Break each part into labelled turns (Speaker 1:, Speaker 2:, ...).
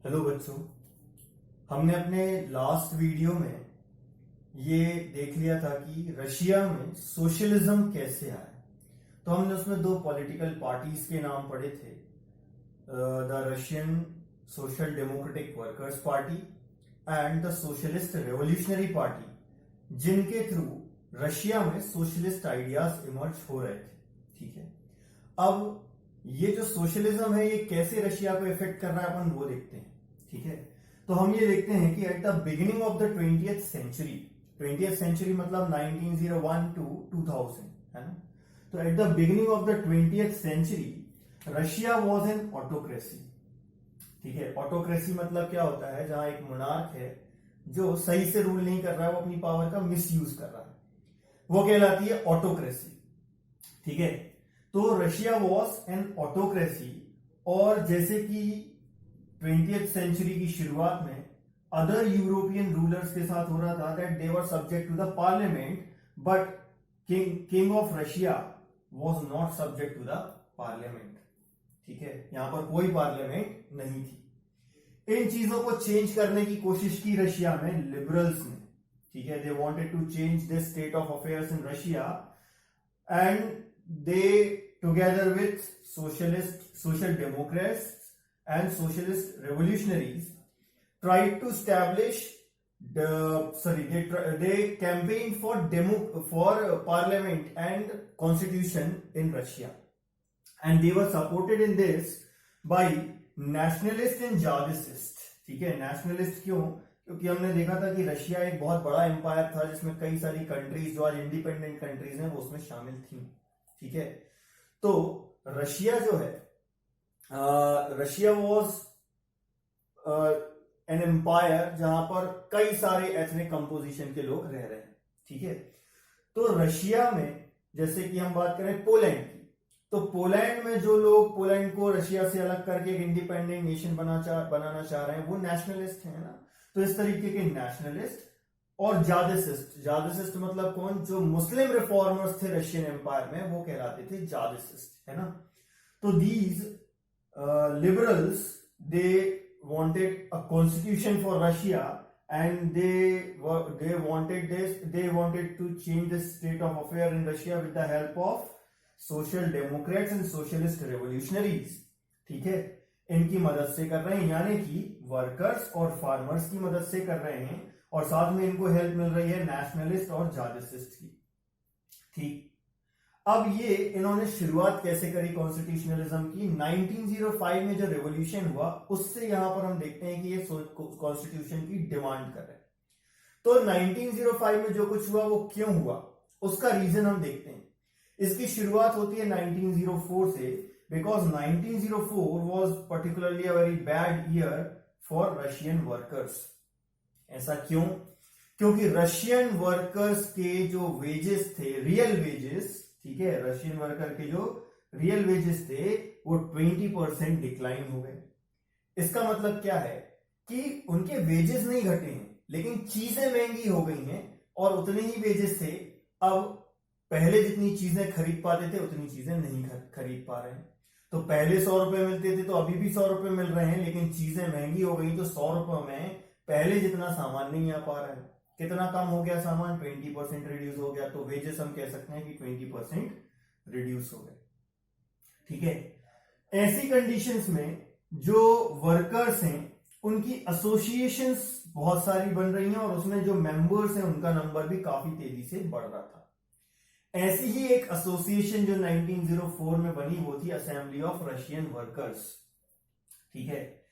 Speaker 1: Hello बच्चों, हमने अपने लास्ट वीडियो में ये देख लिया था कि रशिया में सोशलिज्म कैसे आया। तो हमने उसमें दो पॉलिटिकल पार्टीज के नाम पढ़े थे, the Russian social democratic workers party and the socialist revolutionary party, जिनके थ्रू रशिया में सोशलिस्ट आइडियाज इमर्ज हो रहे थे। ठीक है, अब ये जो सोशलिज्म है ये कैसे रशिया को इफेक्ट कर रहा है अपन वो देखते हैं। ठीक है, तो हम ये देखते हैं कि at the beginning of the 20th century, 20th century मतलब 1901 टू 2000, है ना। तो at the beginning of the 20th century Russia was an autocracy. ठीक है, ऑटोक्रेसी मतलब क्या होता है, जहां एक मोनार्क है जो सही से रूल नहीं कर रहा है, वो अपनी पावर का मिसयूज कर रहा है, वो कहलाती है ऑटोक्रेसी। ठीक है, तो रशिया वॉज एन ऑटोक्रेसी, और जैसे कि 20th सेंचुरी की शुरुआत में अदर यूरोपियन रूलर्स के साथ हो रहा था that they were subject to the parliament, but king of Russia was not subject to the parliament. ठीक है, यहां पर कोई पार्लियामेंट नहीं थी। इन चीजों को चेंज करने की कोशिश की रशिया में लिबरल्स ने। ठीक है, they wanted to change this state of affairs in Russia, and they together with social democrats and socialist revolutionaries tried to establish they campaigned for parliament and constitution in Russia, and they were supported in this by nationalist and jihadist। ठीक है, nationalist क्यों? क्योंकि हमने देखा था कि Russia एक बहुत बड़ा एम्पायर था जिसमें कई सारी कंट्रीज जो आज इंडिपेंडेंट कंट्रीज हैं वो उसमें शामिल थी। ठीक है, तो रशिया जो है, रशिया वॉज एन एम्पायर जहां पर कई सारे एथनिक कंपोजिशन के लोग रह रहे हैं। ठीक है, तो रशिया में जैसे कि हम बात करें पोलैंड की, तो पोलैंड में जो लोग पोलैंड को रशिया से अलग करके एक इंडिपेंडेंट नेशन बनाना चाह रहे हैं वो नेशनलिस्ट हैं ना। तो इस तरीके के नेशनलिस्ट और जादिसिस्ट मतलब कौन? जो मुस्लिम रिफॉर्मर्स थे रशियन एम्पायर में वो कहलाते थे जादिसिस्ट, है ना। तो these liberals they wanted a constitution for Russia, and they wanted to change the state of affair in Russia with the help of social democrats and socialist revolutionaries। ठीक है, इनकी मदद से कर रहे हैं, यानी कि वर्कर्स और फार्मर्स की मदद से कर रहे हैं, और साथ में इनको हेल्प मिल रही है नेशनलिस्ट और जादिसिस्ट की। ठीक, अब ये इन्होंने शुरुआत कैसे करी कॉन्स्टिट्यूशनलिज्म की? 1905 में जो रेवोल्यूशन हुआ उससे यहां पर हम देखते हैं कि ये कॉन्स्टिट्यूशन की डिमांड कर रहे हैं। तो 1905 में जो कुछ हुआ वो क्यों हुआ, उसका रीजन हम देखते हैं। इसकी शुरुआत होती है 1904 से, because 1904 was particularly a very bad year for Russian workers. ऐसा क्यों? क्योंकि रशियन वर्कर्स के जो वेजेस थे, रियल वेजेस, ठीक है, रशियन वर्कर के जो रियल वेजेस थे वो 20% डिक्लाइन हो गए। इसका मतलब क्या है कि उनके वेजेस नहीं घटे हैं लेकिन चीजें महंगी हो गई हैं, और उतने ही वेजेस थे, अब पहले जितनी चीजें खरीद पाते थे उतनी चीजें नहीं खरीद पा रहे हैं। तो पहले 100 रुपए मिलते थे तो अभी भी 100 रुपए मिल रहे हैं, लेकिन चीजें महंगी हो गई तो 100 रुपए में पहले जितना सामान नहीं आ पा रहा है। कितना कम हो गया सामान? 20% रिड्यूस हो गया। तो वेजेस हम कह सकते हैं कि 20% रिड्यूस हो गए। ठीक है, ऐसी कंडीशंस में जो वर्कर्स हैं उनकी एसोसिएशंस बहुत सारी बन रही हैं, और उसमें जो मेंबर्स हैं उनका नंबर भी काफी तेजी से बढ़ रहा था। ऐसी ही एक एसोसिएशन जो 1904 में बनी वो थी असेंबली ऑफ रशियन वर्कर्स। ठीक है,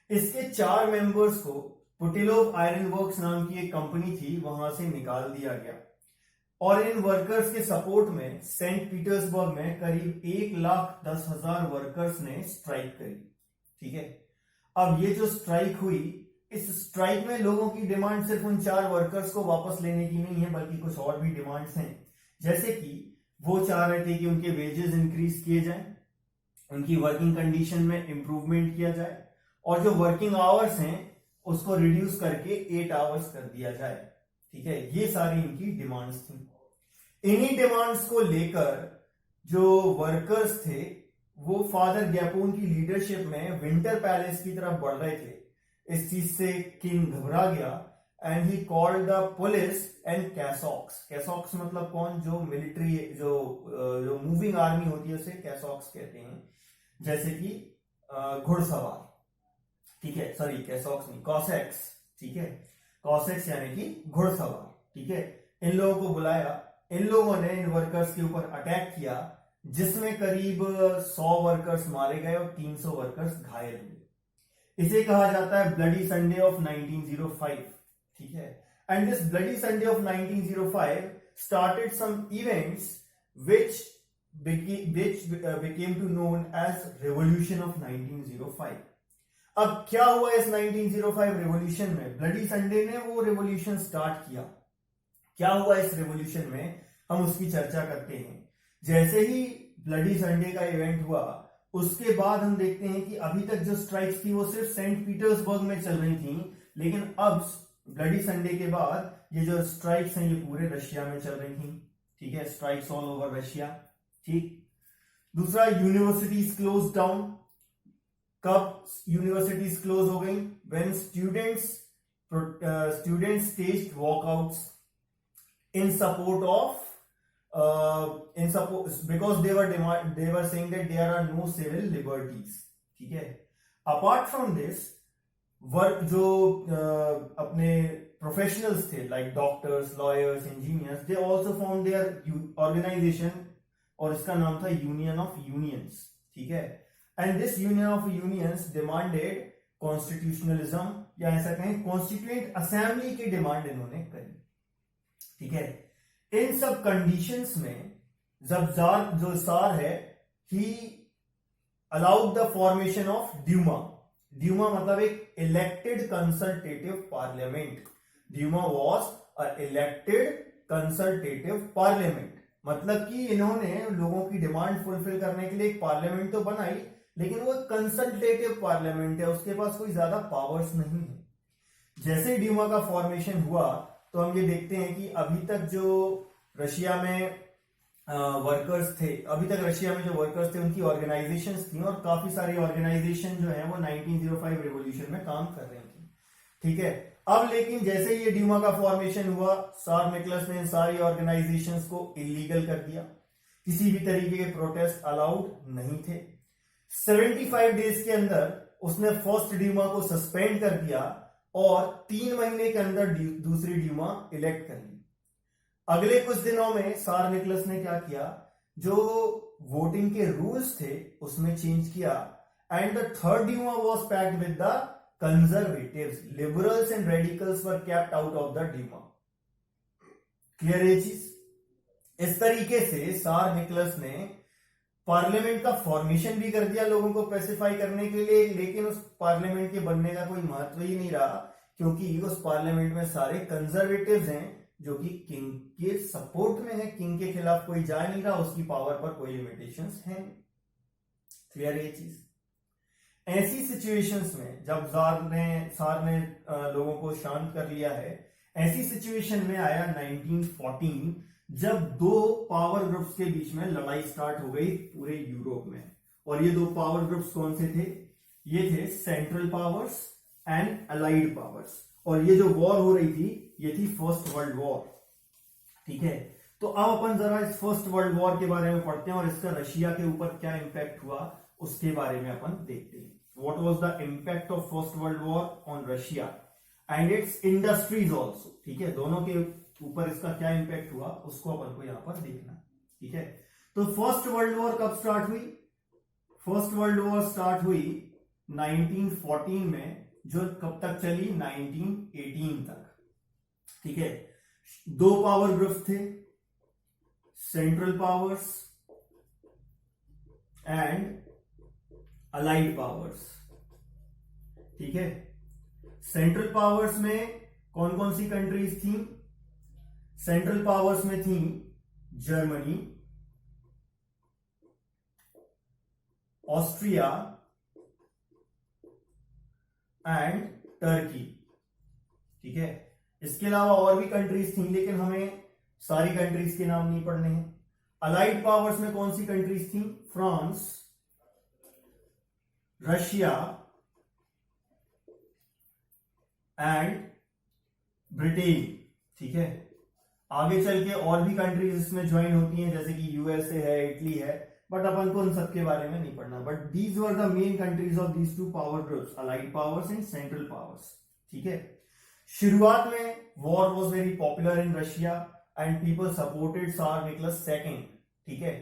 Speaker 1: इसके 4 मेंबर्स को पुटिलोव आयरन वर्क्स नाम की एक कंपनी थी वहां से निकाल दिया गया, और इन वर्कर्स के सपोर्ट में सेंट पीटर्सबर्ग में करीब 1,10,000 वर्कर्स ने स्ट्राइक करी। ठीक है, अब ये जो स्ट्राइक हुई, इस स्ट्राइक में लोगों की डिमांड सिर्फ उन 4 वर्कर्स को वापस लेने की नहीं है, बल्कि कुछ और भी डिमांड्स हैं। जैसे कि वो चाह रहे थे कि उनके वेजेस इंक्रीज किए जाएं, उनकी वर्किंग कंडीशन में इंप्रूवमेंट किया जाए, और जो वर्किंग आवर्स हैं उसको रिड्यूस करके 8 आवर्स कर दिया जाए। ठीक है, ये सारी इनकी डिमांड्स थी। इन्हीं डिमांड्स को लेकर जो वर्कर्स थे वो फादर गैपून की लीडरशिप में विंटर पैलेस की तरफ बढ़ रहे थे, इस चीज से किंग घबरा गया and he called the police and Cossacks. Cossacks मतलब कौन, जो मिलिट्री जो मूविंग आर्मी होती है उसे कैसॉक्स कहते हैं, जैसे कि घुड़सवार, ठीक है, सॉरी कैसॉक्स नहीं, कॉसेक्स, ठीक है, कॉसेक्स यानी कि घुड़सवार, ठीक है। इन लोगों को बुलाया, इन लोगों ने इन वर्कर्स के ऊपर अटैक किया, जिसमें करीब 100 वर्कर्स मारे गए और 300 वर्कर्स घायल हुए। इसे कहा जाता है ब्लडी संडे ऑफ 1905, ठीक है। And this bloody Sunday of 1905 started some events which became to known as revolution of 1905। अब क्या हुआ इस 1905 रेवोल्यूशन में? ब्लडी संडे ने वो रेवोल्यूशन स्टार्ट किया। क्या हुआ इस रेवोल्यूशन में, हम उसकी चर्चा करते हैं। जैसे ही ब्लडी संडे का इवेंट हुआ, उसके बाद हम देखते हैं कि अभी तक जो स्ट्राइक्स थी वो सिर्फ सेंट पीटर्सबर्ग में चल रही थी, लेकिन अब ब्लडी संडे के बाद ये जो स्ट्राइक्स हैं ये पूरे रशिया में चल रही थी, ठीक है, स्ट्राइक्स ऑल ओवर रशिया, ठीक। दूसरा, यूनिवर्सिटीज क्लोज डाउन। कब यूनिवर्सिटीज क्लोज हो गई? When students staged walkouts in support of because they were saying that there are no civil liberties, ठीक है। अपार्ट फ्रॉम दिस, वर्क जो अपने प्रोफेशनल्स थे like doctors, lawyers, engineers, they also form their organisation और इसका नाम था union of unions, ठीक है। And this union of unions demanded constitutionalism, या ऐसा कहें कॉन्स्टिट्यूएंट असेंबली की डिमांड इन्होंने करी, ठीक है। इन सब कंडीशंस में जब जो सार है, he allowed the formation of Duma. Duma मतलब एक elected consultative parliament. Duma was a elected consultative parliament, मतलब कि इन्होंने लोगों की डिमांड फुलफिल करने के लिए एक पार्लियामेंट तो बनाई, लेकिन वो कंसल्टेटिव पार्लियामेंट है, उसके पास कोई ज्यादा पावर्स नहीं है। जैसे ही ड्यूमा का फॉर्मेशन हुआ तो हम ये देखते हैं कि अभी तक जो रशिया में वर्कर्स थे, अभी तक रशिया में जो वर्कर्स थे उनकी ऑर्गेनाइजेशंस थी, और काफी सारी ऑर्गेनाइजेशन जो है वो 1905 रेवोल्यूशन में काम कर रही थी, ठीक है। अब लेकिन जैसे ही ये ड्यूमा का फॉर्मेशन हुआ, सार निकोलस ने इन सारी ऑर्गेनाइजेशंस को इलीगल कर दिया, किसी भी तरीके के प्रोटेस्ट अलाउड नहीं थे। 75 डेज के अंदर उसने फर्स्ट ड्यूमा को सस्पेंड कर दिया और 3 महीने के अंदर दूसरी ड्यूमा इलेक्ट कर ली। अगले कुछ दिनों में सार निकोलस ने क्या किया, जो वोटिंग के रूल्स थे उसमें चेंज किया, and the third Duma was packed with the conservatives. Liberals and radicals were kept out of the Duma. Clear है चीज? इस तरीके से सार निकोलस ने पार्लियामेंट का फॉर्मेशन भी कर दिया लोगों को पैसिफाई करने के लिए, लेकिन उस पार्लियामेंट के बनने का कोई महत्व ही नहीं रहा, क्योंकि उस पार्लियामेंट में सारे कंजर्वेटिव्स हैं जो कि किंग के सपोर्ट में है, किंग के खिलाफ कोई जा नहीं रहा, उसकी पावर पर कोई लिमिटेशंस हैं। क्लियर ये चीज? ऐसी सिचुएशंस में जब सार ने लोगों को शांत कर लिया है, ऐसी सिचुएशन में आया 1914, जब दो पावर ग्रुप्स के बीच में लड़ाई स्टार्ट हो गई पूरे यूरोप में। और ये दो पावर ग्रुप्स कौन से थे? ये थे central powers and allied powers. और ये जो वॉर हो रही थी ये थी फर्स्ट वर्ल्ड वॉर, ठीक है। तो अब अपन जरा इस फर्स्ट वर्ल्ड वॉर के बारे में पढ़ते हैं और इसका रशिया के ऊपर क्या इंपैक्ट हुआ उसके बारे में अपन देखते हैं। What was the impact of first world war on Russia and it's industries also, ठीक है। दोनों के ऊपर इसका क्या इंपैक्ट हुआ उसको अपन को यहां पर देखना, ठीक है। तो फर्स्ट वर्ल्ड वॉर कब स्टार्ट हुई? फर्स्ट वर्ल्ड वॉर स्टार्ट हुई 1914 में, जो कब तक चली? 1918 तक, ठीक है। दो पावर ग्रुप्स थे, central powers and allied powers, ठीक है। सेंट्रल पावर्स में कौन कौन सी कंट्रीज थी? सेंट्रल पावर्स में थी जर्मनी, ऑस्ट्रिया एंड टर्की, ठीक है। इसके अलावा और भी कंट्रीज थी, लेकिन हमें सारी कंट्रीज के नाम नहीं पढ़ने हैं। अलाइड पावर्स में कौन सी कंट्रीज थी? France, Russia, and Britain. ठीक है, आगे चल के और भी कंट्रीज इसमें ज्वाइन होती हैं, जैसे कि यूएसए है, इटली है, बट अपन को उन सब के बारे में नहीं पढ़ना। But these were the main countries of these two power groups, allied powers and central powers. ठीक है, शुरुआत में war was very popular in Russia and people supported सार निकोलस सेकेंड। ठीक है,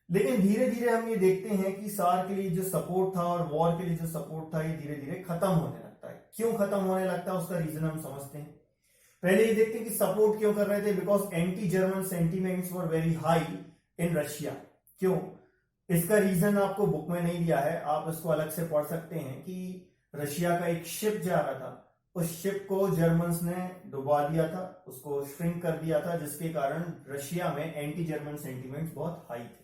Speaker 1: लेकिन धीरे धीरे हम ये देखते हैं कि सार के लिए जो सपोर्ट था और वॉर के लिए जो सपोर्ट था, ये धीरे धीरे खत्म होने लगता है। क्यों खत्म होने लगता है, उसका रीजन हम समझते हैं। पहले ये देखते हैं कि सपोर्ट क्यों कर रहे थे, because anti German sentiments were very high in Russia. क्यों, इसका रीजन आपको बुक में नहीं दिया है, आप इसको अलग से पढ़ सकते हैं कि रशिया का एक शिप जा रहा था, उस शिप को जर्मन्स ने डुबा दिया था, उसको श्रिंक कर दिया था, जिसके कारण रशिया में एंटी जर्मन सेंटीमेंट्स बहुत हाई थे।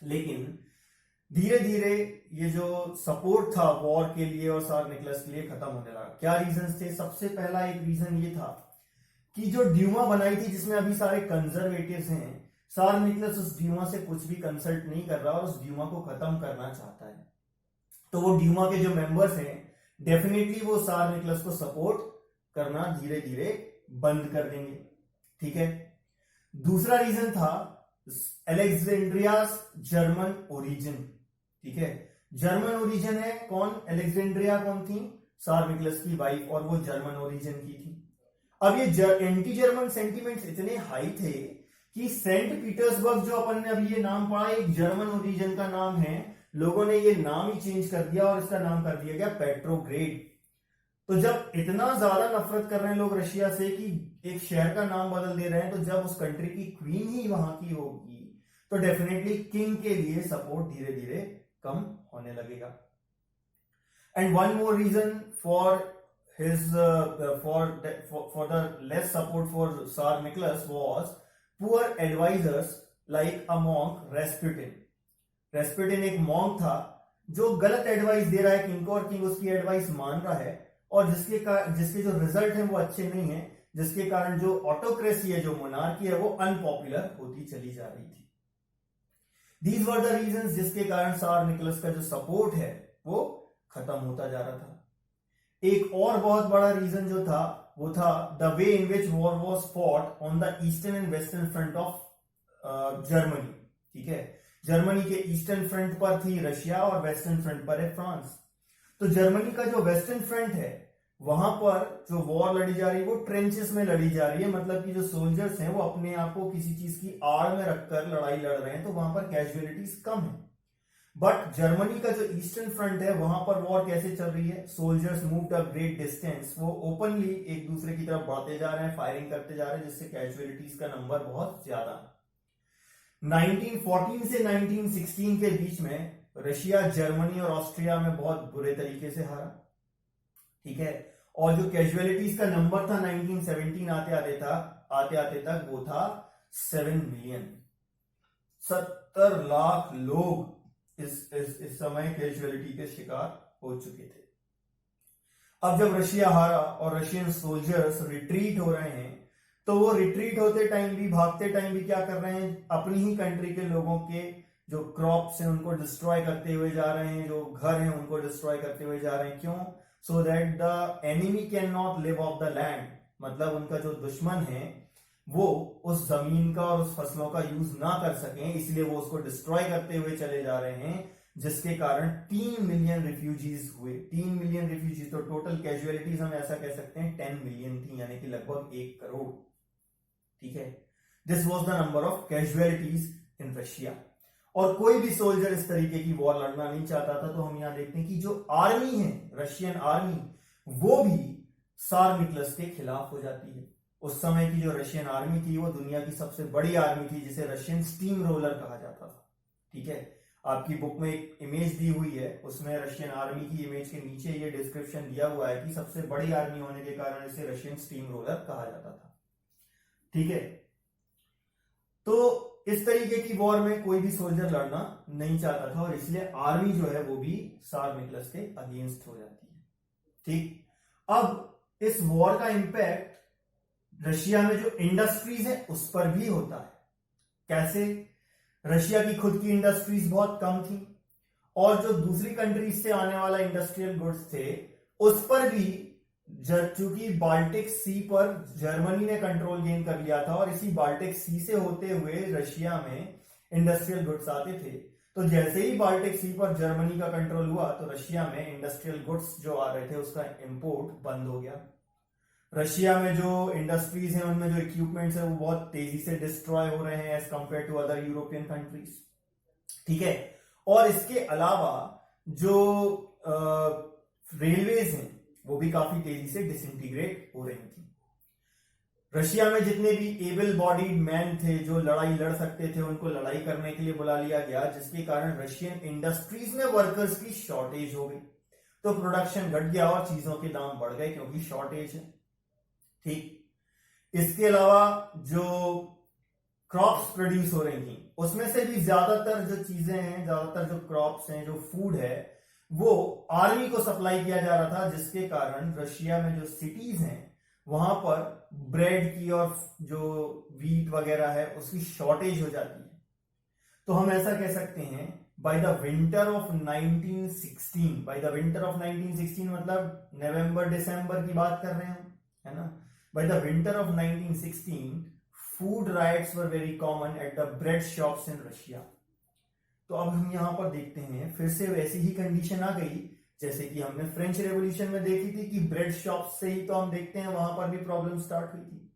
Speaker 1: लेकिन धीरे धीरे ये जो सपोर्ट था वॉर के लिए और सार निकोलस के लिए खत्म होने लगा। क्या रीजन थे, सबसे पहला एक रीजन ये था कि जो ड्यूमा बनाई थी, जिसमें अभी सारे कंजर्वेटिव्स हैं, सार निकोलस उस ड्यूमा से कुछ भी कंसल्ट नहीं कर रहा और उस ड्यूमा को खत्म करना चाहता है। तो वो ड्यूमा के जो मेंबर्स हैं, डेफिनेटली वो सार निकोलस को सपोर्ट करना धीरे धीरे बंद कर देंगे। ठीक है, दूसरा रीजन था अलेक्जेंड्रियास जर्मन ओरिजिन। ठीक है, जर्मन ओरिजिन है कौन, अलेक्जेंड्रिया कौन थी, सार निकोलस की वाइफ, और वो जर्मन ओरिजिन की थी। अब ये एंटी जर्मन सेंटीमेंट्स इतने हाई थे कि सेंट पीटर्सबर्ग, जो अपन ने अभी ये नाम पढ़ा, एक जर्मन ओरिजिन का नाम है, लोगों ने ये नाम ही चेंज कर दिया और इसका नाम कर दिया गया पेट्रोग्रेड। तो जब इतना ज्यादा नफरत कर रहे हैं लोग रशिया से कि एक शहर का नाम बदल दे रहे हैं, तो जब उस कंट्री की क्वीन ही वहां की होगी, तो डेफिनेटली किंग के लिए सपोर्ट धीरे धीरे कम होने लगेगा। And one more reason for his for the less support for Tsar Nicholas was poor advisors like a monk Rasputin। Rasputin एक monk था जो गलत एडवाइस दे रहा है किंग को, और किंग उसकी एडवाइस मान रहा है, और जिसके जो रिजल्ट है वो अच्छे नहीं है, जिसके कारण जो ऑटोक्रेसी है, जो मोनार्की है, वो अनपॉपुलर होती चली जा रही थी। दीज वर द रीजंस जिसके कारण सार निकोलस का जो सपोर्ट है वो खत्म होता जा रहा था। एक और बहुत बड़ा रीजन जो था वो था the way in which war was fought on the eastern and western front of Germany. ठीक है, जर्मनी के ईस्टर्न फ्रंट पर थी रशिया और वेस्टर्न फ्रंट पर है फ्रांस। तो जर्मनी का जो वेस्टर्न फ्रंट है, वहां पर जो वॉर लड़ी जा रही है वो ट्रेंचेस में लड़ी जा रही है, मतलब कि जो सोल्जर्स हैं वो अपने आप को किसी चीज की आड़ में रखकर लड़ाई लड़ रहे हैं, तो वहां पर कैजुअलिटीज कम है। बट जर्मनी का जो ईस्टर्न फ्रंट है, वहां पर वॉर कैसे चल रही है, soldiers moved a great distance, वो ओपनली एक दूसरे की तरफ बढ़ते जा रहे हैं, फायरिंग करते जा रहे हैं, जिससे कैजुअलिटीज का नंबर बहुत ज्यादा। 1914 से 1916 के बीच में रशिया, जर्मनी और ऑस्ट्रिया में बहुत बुरे तरीके से हारा। ठीक है, और जो कैजुअलिटीज का नंबर था 1917 आते आते तक वो था 7 मिलियन। 70 लाख लोग इस समय कैजुअलिटी के शिकार हो चुके थे। अब जब रशिया हारा और रशियन सोल्जर्स रिट्रीट हो रहे हैं, तो वो रिट्रीट होते टाइम भी, भागते टाइम भी क्या कर रहे हैं, अपनी ही कंट्री के लोगों के जो क्रॉप्स हैं उनको डिस्ट्रॉय करते हुए जा रहे हैं, जो घर हैं उनको डिस्ट्रॉय करते हुए जा रहे हैं। क्यों, so that the enemy can not live of the land, मतलब उनका जो दुश्मन है वो उस जमीन का और उस फसलों का यूज ना कर सकें, इसलिए वो उसको डिस्ट्रॉय करते हुए चले जा रहे हैं, जिसके कारण 3 मिलियन रिफ्यूजीज हुए। 3 मिलियन रिफ्यूजीज, तो टोटल कैजुअलिटीज हम ऐसा कह सकते हैं 10 मिलियन थी, यानी कि लगभग 1 करोड़। ठीक है, this was the number of casualties in Russia. और कोई भी सोल्जर इस तरीके की वॉर लड़ना नहीं चाहता था। तो हम यहां देखते हैं कि जो आर्मी है, रशियन आर्मी, वो भी सार निकोलस के खिलाफ हो जाती है। उस समय की जो रशियन आर्मी थी वो दुनिया की सबसे बड़ी आर्मी थी, जिसे रशियन स्टीम रोलर कहा जाता था। ठीक है, आपकी बुक में एक इमेज दी हुई है, उसमें रशियन आर्मी की इमेज के नीचे ये डिस्क्रिप्शन दिया हुआ है कि सबसे बड़ी आर्मी होने के कारण इसे रशियन स्टीम रोलर कहा जाता था। ठीक है, तो इस तरीके की वॉर में कोई भी सोल्जर लड़ना नहीं चाहता था, और इसलिए आर्मी जो है वो भी सार निकोलस के अगेंस्ट हो जाती है। ठीक, अब इस वॉर का इंपैक्ट रशिया में जो इंडस्ट्रीज है उस पर भी होता है। कैसे, रशिया की खुद की इंडस्ट्रीज बहुत कम थी, और जो दूसरी कंट्रीज से आने वाला इंडस्ट्रियल गुड्स थे उस पर भी चूंकि बाल्टिक सी पर जर्मनी ने कंट्रोल गेन कर लिया था और इसी बाल्टिक सी से होते हुए रशिया में इंडस्ट्रियल गुड्स आते थे। तो जैसे ही बाल्टिक सी पर जर्मनी का कंट्रोल हुआ तो रशिया में इंडस्ट्रियल गुड्स जो आ रहे थे उसका इंपोर्ट बंद हो गया। रशिया में जो इंडस्ट्रीज हैं उनमें जो इक्विपमेंट्स है वो बहुत तेजी से डिस्ट्रॉय हो रहे हैं as compared to other European countries. ठीक है, और इसके अलावा जो रेलवेज हैं वो भी काफी तेजी से डिसइंटीग्रेट हो रही थी। रशिया में जितने भी एबल बॉडीड मैन थे जो लड़ाई लड़ सकते थे उनको लड़ाई करने के लिए बुला लिया गया, जिसके कारण रशियन इंडस्ट्रीज में वर्कर्स की शॉर्टेज हो गई। तो प्रोडक्शन घट गया और चीजों के दाम बढ़ गए क्योंकि शॉर्टेज है। ठीक, इसके अलावा जो क्रॉप्स प्रोड्यूस हो रही थी उसमें से भी ज्यादातर जो चीजें हैं, ज्यादातर जो क्रॉप्स हैं, जो फूड है, वो आर्मी को सप्लाई किया जा रहा था, जिसके कारण रशिया में जो सिटीज हैं वहां पर ब्रेड की और जो वीट वगैरह है उसकी शॉर्टेज हो जाती है। तो हम ऐसा कह सकते हैं by the winter of 1916, by the winter of 1916 मतलब नवंबर दिसंबर की बात कर रहे हैं, है ना। By the winter of 1916 food rights were very common at the bread shops in Russia. तो अब हम यहां पर देखते हैं फिर से वैसी ही कंडीशन आ गई जैसे कि हमने फ्रेंच रेवोल्यूशन में देखी थी कि ब्रेड शॉप से ही तो हम देखते हैं वहां पर भी प्रॉब्लम स्टार्ट हुई थी।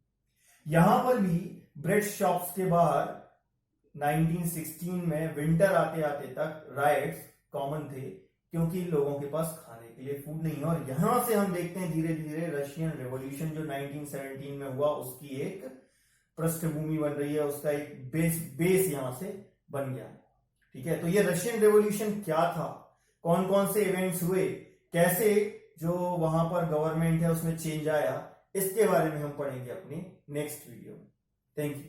Speaker 1: यहां पर भी ब्रेड शॉप्स के बाहर 1916 में विंटर आते आते तक राइट्स कॉमन थे क्योंकि लोगों के पास खाने के लिए फूड नहीं है। और यहां से हम देखते हैं धीरे धीरे रशियन रेवोल्यूशन जो 1917 में हुआ उसकी एक पृष्ठभूमि बन रही है, उसका एक बेस यहां से बन गया। ठीक है, तो ये रशियन रेवोल्यूशन क्या था, कौन कौन से इवेंट्स हुए, कैसे जो वहां पर गवर्नमेंट है उसमें चेंज आया, इसके बारे में हम पढ़ेंगे अपने नेक्स्ट वीडियो में। Thank you.